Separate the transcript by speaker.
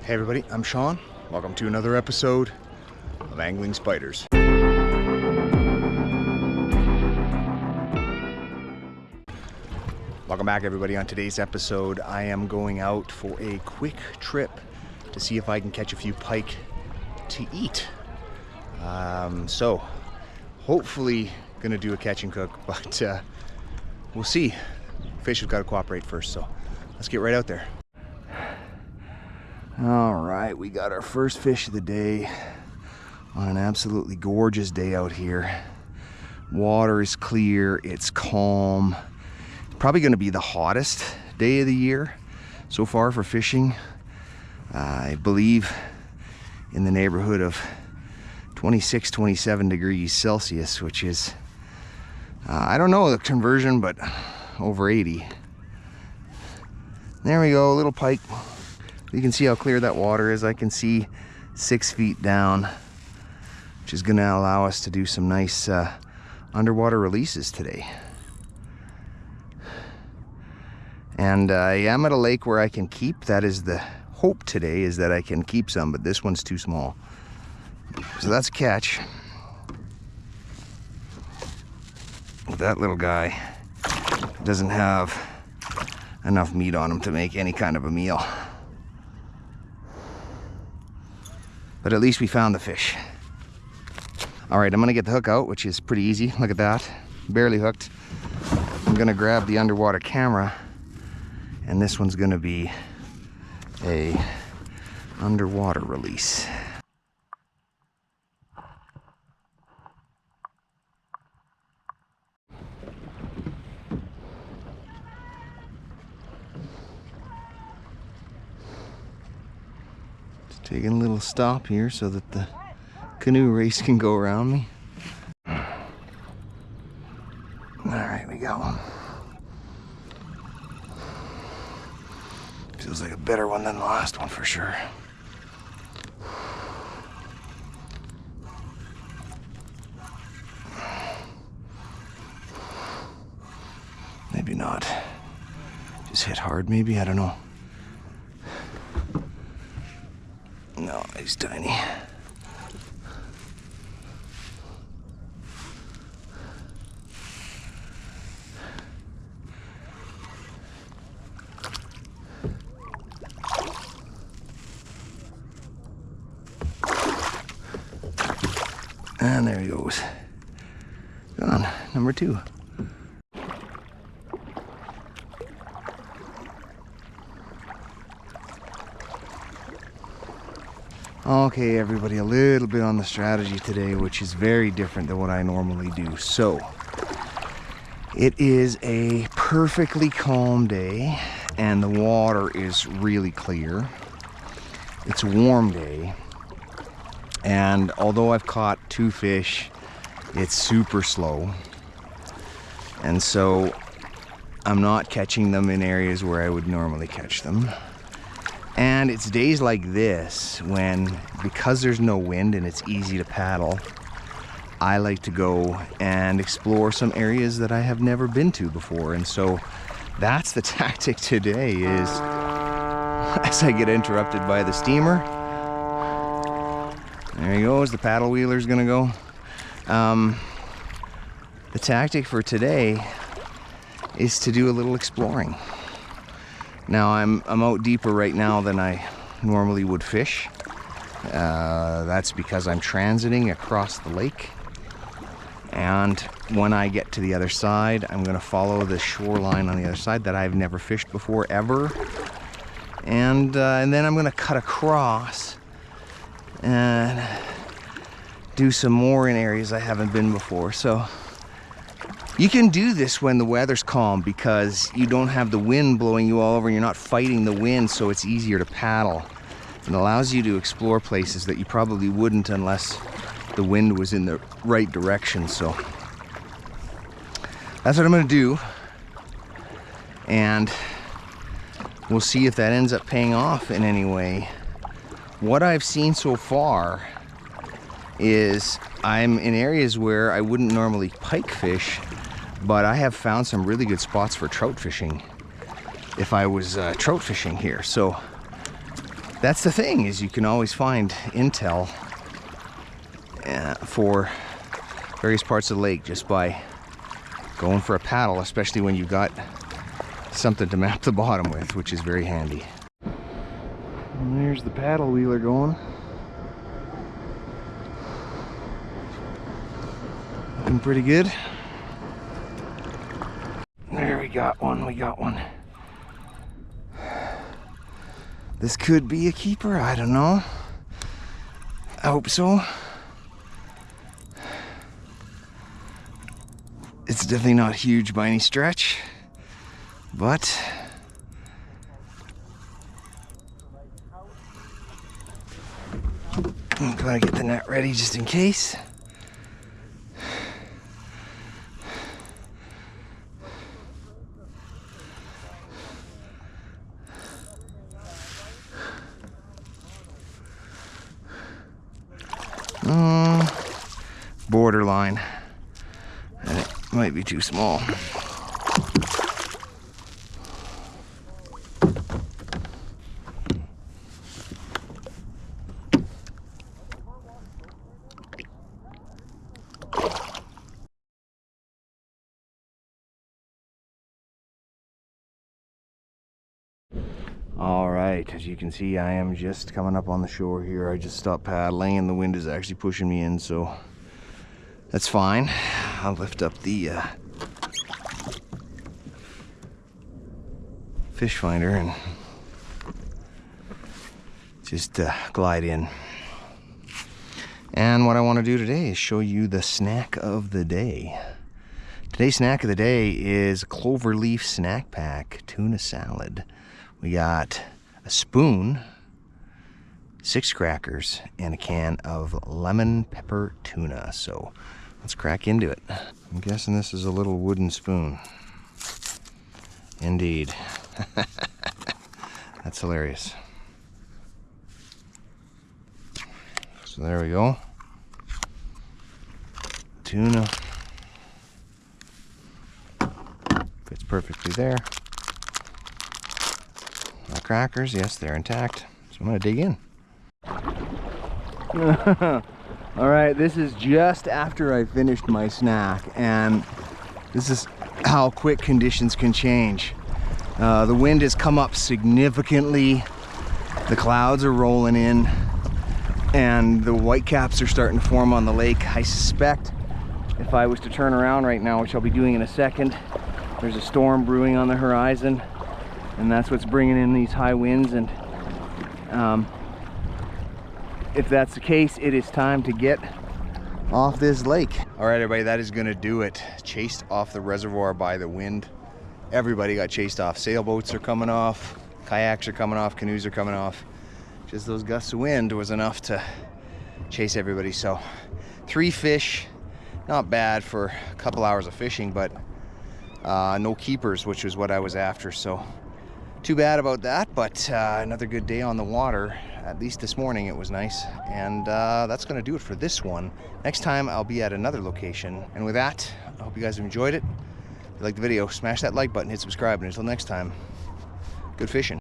Speaker 1: Hey everybody, I'm Sean. Welcome to another episode of Angling Spiders. Welcome back everybody. On today's episode, I am going out for a quick trip to see if I can catch a few pike to eat. So hopefully gonna do a catch and cook, but we'll see. Fish have got to cooperate first, so let's get right out there. All right, we got our first fish of the day on an absolutely gorgeous day out here. Water is clear, it's calm. Probably going to be the hottest day of the year so far for fishing. I believe in the neighborhood of 26, 27 degrees Celsius, which is, I don't know the conversion, but over 80. There we go, a little pike. You can see how clear that water is. I can see 6 feet down, which is going to allow us to do some nice underwater releases today. And I am at a lake where I can keep. That is the hope today, is that I can keep some, but this one's too small. So that's a catch. That little guy doesn't have enough meat on him to make any kind of a meal. But at least we found the fish. All right, I'm gonna get the hook out, which is pretty easy. Look at that, barely hooked. I'm gonna grab the underwater camera, and this one's gonna be a underwater release. Taking a little stop here so that the canoe race can go around me. All right, we got one. Feels like a better one than the last one for sure. Maybe not. Just hit hard maybe, I don't know. No, he's tiny. And there he goes. Gone, number 2. Okay everybody, a little bit on the strategy today, which is very different than what I normally do. So, it is a perfectly calm day and the water is really clear. It's a warm day, and although I've caught 2 fish, it's super slow. And so, I'm not catching them in areas where I would normally catch them. And it's days like this when, because there's no wind and it's easy to paddle, I like to go and explore some areas that I have never been to before. And so that's the tactic today, is as I get interrupted by the steamer, there he goes, the paddle wheeler's gonna go. The tactic for today is to do a little exploring. Now I'm out deeper right now than I normally would fish. That's because I'm transiting across the lake. And when I get to the other side, I'm gonna follow the shoreline on the other side that I've never fished before, ever. And then I'm gonna cut across and do some more in areas I haven't been before. So you can do this when the weather's calm because you don't have the wind blowing you all over and you're not fighting the wind, so it's easier to paddle. It allows you to explore places that you probably wouldn't unless the wind was in the right direction. So that's what I'm gonna do, and we'll see if that ends up paying off in any way. What I've seen so far is I'm in areas where I wouldn't normally pike fish, but I have found some really good spots for trout fishing if I was trout fishing here. So that's the thing, is you can always find intel for various parts of the lake just by going for a paddle, especially when you've got something to map the bottom with, which is very handy. And there's the paddle wheeler going. Looking pretty good. There, we got one. This could be a keeper, I don't know. I hope so. It's definitely not huge by any stretch, but I'm gonna get the net ready just in case. Borderline, and it might be too small. All right, as you can see, I am just coming up on the shore here. I just stopped paddling and the wind is actually pushing me in, so that's fine. I'll lift up the fish finder and just glide in. And what I want to do today is show you the snack of the day. Today's snack of the day is a clover leaf snack pack tuna salad. We got a spoon, 6 crackers, and a can of lemon pepper tuna. So let's crack into it. I'm guessing this is a little wooden spoon. Indeed. That's hilarious. So there we go. Tuna. Fits perfectly there. My crackers, yes, they're intact. So I'm gonna dig in. All right, this is just after I finished my snack, and this is how quick conditions can change. The wind has come up significantly. The clouds are rolling in, and the whitecaps are starting to form on the lake. I suspect if I was to turn around right now, which I'll be doing in a second, there's a storm brewing on the horizon, and that's what's bringing in these high winds. And if that's the case, it is time to get off this lake. All right, everybody, that is gonna do it. Chased off the reservoir by the wind. Everybody got chased off. Sailboats are coming off, kayaks are coming off, canoes are coming off. Just those gusts of wind was enough to chase everybody. So 3 fish, not bad for a couple hours of fishing, but no keepers, which was what I was after. So too bad about that, but another good day on the water. At least this morning it was nice. And that's gonna do it for this one. Next time I'll be at another location. And with that, I hope you guys have enjoyed it. If you liked the video, smash that like button, hit subscribe, and until next time, good fishing.